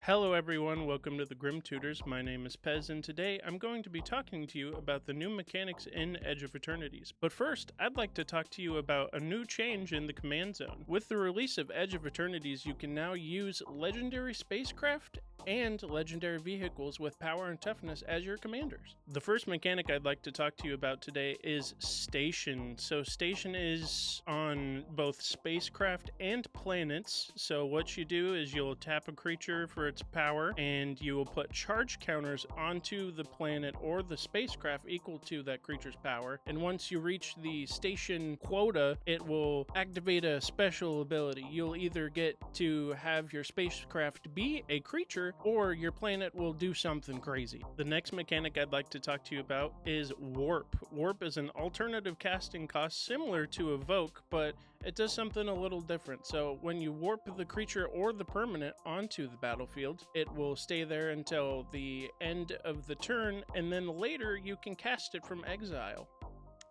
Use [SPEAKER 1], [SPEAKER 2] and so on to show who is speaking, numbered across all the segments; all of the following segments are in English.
[SPEAKER 1] Hello everyone, welcome to the Grim Tutors. My name is Pez, and today I'm going to be talking to you about the new mechanics in Edge of Eternities. But first, I'd like to talk to you about a new change in the command zone. With the release of Edge of Eternities, you can now use legendary spacecraft and legendary vehicles with power and toughness as your commanders. The first mechanic I'd like to talk to you about today is Station. So Station is on both spacecraft and planets. So what you do is you'll tap a creature for its power, and you will put charge counters onto the planet or the spacecraft equal to that creature's power. And once you reach the station quota, it will activate a special ability. You'll either get to have your spacecraft be a creature, or your planet will do something crazy. The next mechanic I'd like to talk to you about is Warp. Warp is an alternative casting cost similar to Evoke, but it does something a little different. So when you warp the creature or the permanent onto the battlefield, it will stay there until the end of the turn, and then later you can cast it from exile.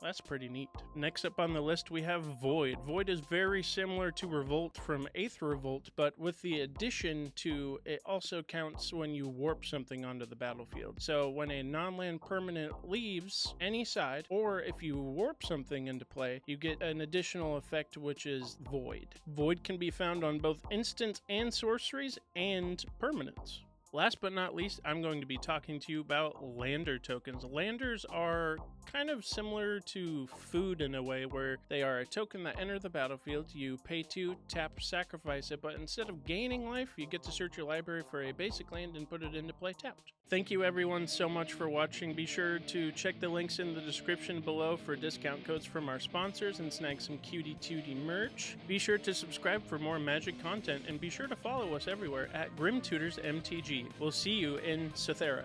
[SPEAKER 1] That's pretty neat. Next up on the list, we have Void. Void is very similar to Revolt from 8th Revolt, but with the addition to it also counts when you warp something onto the battlefield. So when a non-land permanent leaves any side, or if you warp something into play, you get an additional effect, which is Void. Void can be found on both instants and sorceries and permanents. Last but not least, I'm going to be talking to you about Lander tokens. Landers are kind of similar to food in a way, where they are a token that enter the battlefield. You pay 2, tap, sacrifice it, but instead of gaining life, you get to search your library for a basic land and put it into play tapped. Thank you everyone so much for watching. Be sure to check the links in the description below for discount codes from our sponsors and snag some cutie tootie merch. Be sure to subscribe for more magic content, and be sure to follow us everywhere at Grim Tutors MTG. We'll see you in Sothera.